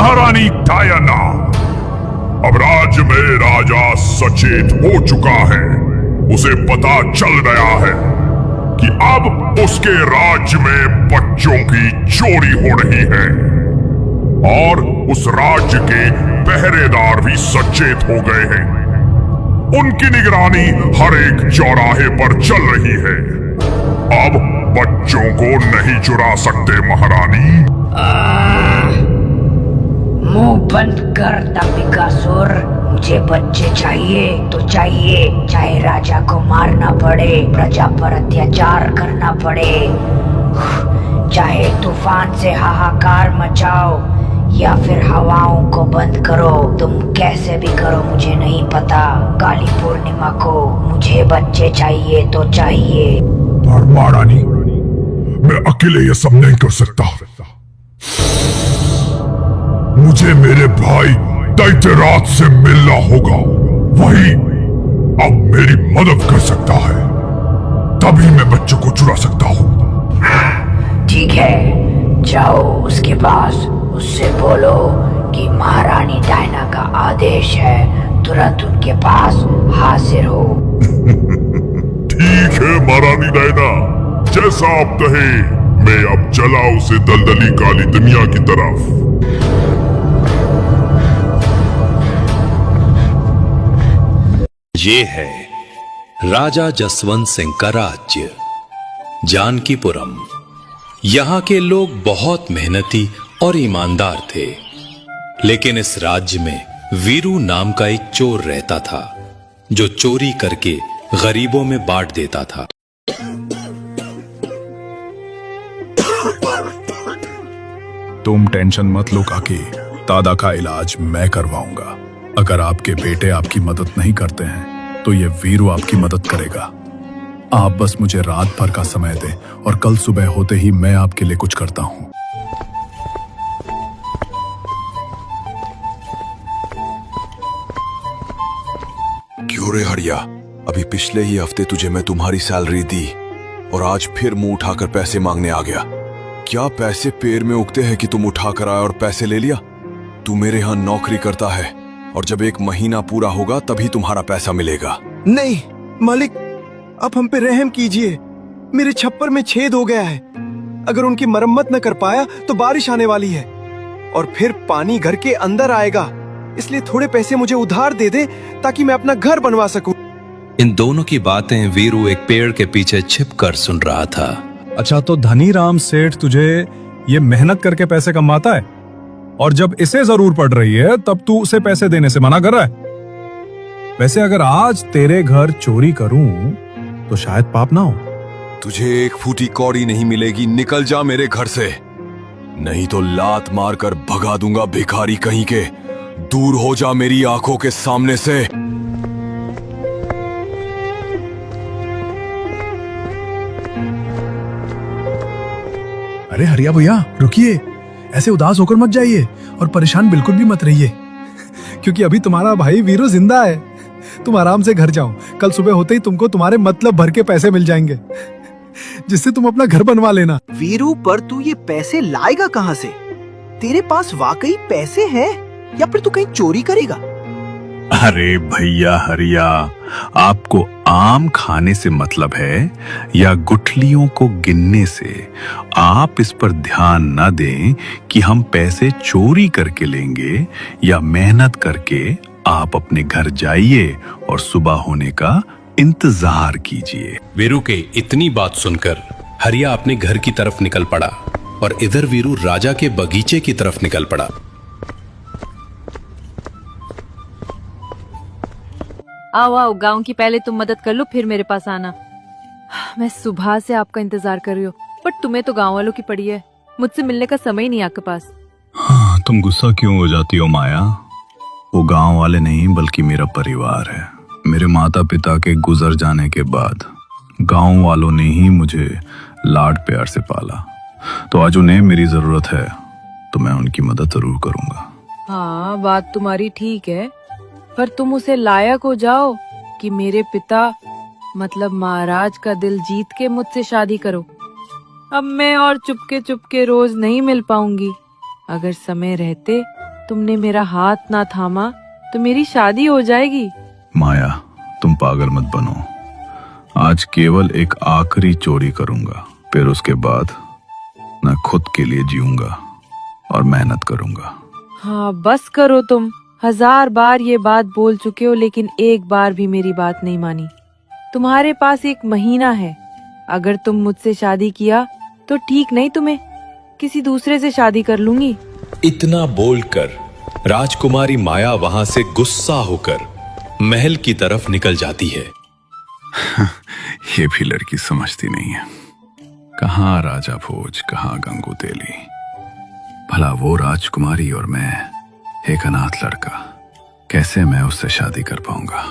महारानी डायना, अब राज्य में राजा सचेत हो चुका है। उसे पता चल गया है कि अब उसके राज्य में बच्चों की चोरी हो रही है और उस राज्य के पहरेदार भी सचेत हो गए हैं। उनकी निगरानी हर एक चौराहे पर चल रही है। अब बच्चों को नहीं चुरा सकते महारानी। मुंह बंद कर दंभिकासुर। मुझे बच्चे चाहिए तो चाहिए, चाहे राजा को मारना पड़े, प्रजा पर अत्याचार करना पड़े, चाहे तूफान से हाहाकार मचाओ या फिर हवाओं को बंद करो। तुम कैसे भी करो, मुझे नहीं पता। काली पूर्णिमा को मुझे बच्चे चाहिए तो चाहिए। पर महारानी, मैं अकेले ये सब नहीं कर सकता। मुझे मेरे भाई दैत्यराज से मिलना होगा। वही अब मेरी मदद कर सकता है, तभी मैं बच्चों को चुरा सकता हूँ। ठीक है, जाओ उसके पास, उससे बोलो कि महारानी डायना का आदेश है, तुरंत उनके पास हाजिर हो। ठीक है महारानी डायना, जैसा आप कहे। मैं अब चला उसे दलदली काली दुनिया की तरफ। ये है राजा जसवंत सिंह का राज्य, जानकीपुरम। यहाँ के लोग बहुत मेहनती और ईमानदार थे, लेकिन इस राज्य में वीरू नाम का एक चोर रहता था, जो चोरी करके गरीबों में बांट देता था। तुम टेंशन मत लो काकी, दादा का इलाज मैं करवाऊंगा। अगर आपके बेटे आपकी मदद नहीं करते हैं तो ये वीरू आपकी मदद करेगा। आप बस मुझे रात भर का समय दें और कल सुबह होते ही मैं आपके लिए कुछ करता हूं। क्यों रे हरिया, अभी पिछले ही हफ्ते तुझे मैं तुम्हारी सैलरी दी और आज फिर मुंह उठाकर पैसे मांगने आ गया। क्या पैसे पेड़ में उगते हैं कि तुम उठाकर आए और पैसे ले लिया? तू मेरे यहाँ नौकरी करता है और जब 1 महीना पूरा होगा तभी तुम्हारा पैसा मिलेगा। नहीं मालिक, आप हम पे रहम कीजिए। मेरे छप्पर में छेद हो गया है। अगर उनकी मरम्मत न कर पाया तो बारिश आने वाली है और फिर पानी घर के अंदर आएगा। इसलिए थोड़े पैसे मुझे उधार दे दे ताकि मैं अपना घर बनवा सकूं। इन दोनों की बातें वीरू एक पेड़ के पीछे छिपकर सुन रहा था। अच्छा, तो धनी राम सेठ तुझे ये मेहनत करके पैसे कमाता है और जब इसे जरूर पड़ रही है तब तू उसे पैसे देने से मना कर रहा है। वैसे अगर आज तेरे घर चोरी करूं तो शायद पाप ना हो। तुझे 1 फूटी कौड़ी नहीं मिलेगी। निकल जा मेरे घर से, नहीं तो लात मारकर भगा दूंगा भिखारी कहीं के। दूर हो जा मेरी आंखों के सामने से। अरे हरिया भैया रुकिए, ऐसे उदास होकर मत जाइए और परेशान बिल्कुल भी मत रहिए, क्योंकि अभी तुम्हारा भाई वीरू जिंदा है। तुम आराम से घर जाओ, कल सुबह होते ही तुमको तुम्हारे मतलब भर के पैसे मिल जाएंगे, जिससे तुम अपना घर बनवा लेना। वीरू, पर तू ये पैसे लाएगा कहाँ से? तेरे पास वाकई पैसे हैं या फिर तू कहीं चोरी करेगा? अरे भैया हरिया, आपको आम खाने से मतलब है या गुठलियों को गिनने से? आप इस पर ध्यान न दें कि हम पैसे चोरी करके लेंगे या मेहनत करके। आप अपने घर जाइए और सुबह होने का इंतजार कीजिए। वीरू के इतनी बात सुनकर हरिया अपने घर की तरफ निकल पड़ा और इधर वीरू राजा के बगीचे की तरफ निकल पड़ा। आओ आओ, गांव की पहले तुम मदद कर लो, फिर मेरे पास आना। मैं सुबह से आपका इंतजार कर रही हूँ, बट तुम्हें तो गांव वालों की पड़ी है। मुझसे मिलने का समय ही नहीं आपके पास। हाँ, तुम गुस्सा क्यों हो जाती हो माया? वो गांव वाले नहीं बल्कि मेरा परिवार है। मेरे माता पिता के गुजर जाने के बाद गांव वालों ने ही मुझे लाड प्यार से पाला, तो आज उन्हें मेरी जरूरत है तो मैं उनकी मदद जरूर करूंगा। हाँ, बात तुम्हारी ठीक है, पर तुम उसे लायक हो जाओ कि मेरे पिता मतलब महाराज का दिल जीत के मुझसे शादी करो। अब मैं और चुपके चुपके रोज नहीं मिल पाऊंगी। अगर समय रहते तुमने मेरा हाथ ना थामा तो मेरी शादी हो जाएगी। माया, तुम पागल मत बनो। आज केवल एक आखिरी चोरी करूंगा, फिर उसके बाद मैं खुद के लिए जीऊंगा और मेहनत करूंगा। हाँ बस करो, तुम 1000 बार ये बात बोल चुके हो लेकिन एक बार भी मेरी बात नहीं मानी। तुम्हारे पास 1 महीना है, अगर तुम मुझसे शादी किया तो ठीक, नहीं तुम्हें किसी दूसरे से शादी कर लूंगी। इतना बोलकर राजकुमारी माया वहां से गुस्सा होकर महल की तरफ निकल जाती है। ये भी लड़की समझती नहीं है। कहाँ राजा भोज, कहाँ गंगू तेली। भला वो राजकुमारी और मैं एक अनाथ लड़का, कैसे मैं उससे शादी कर पाऊंगा।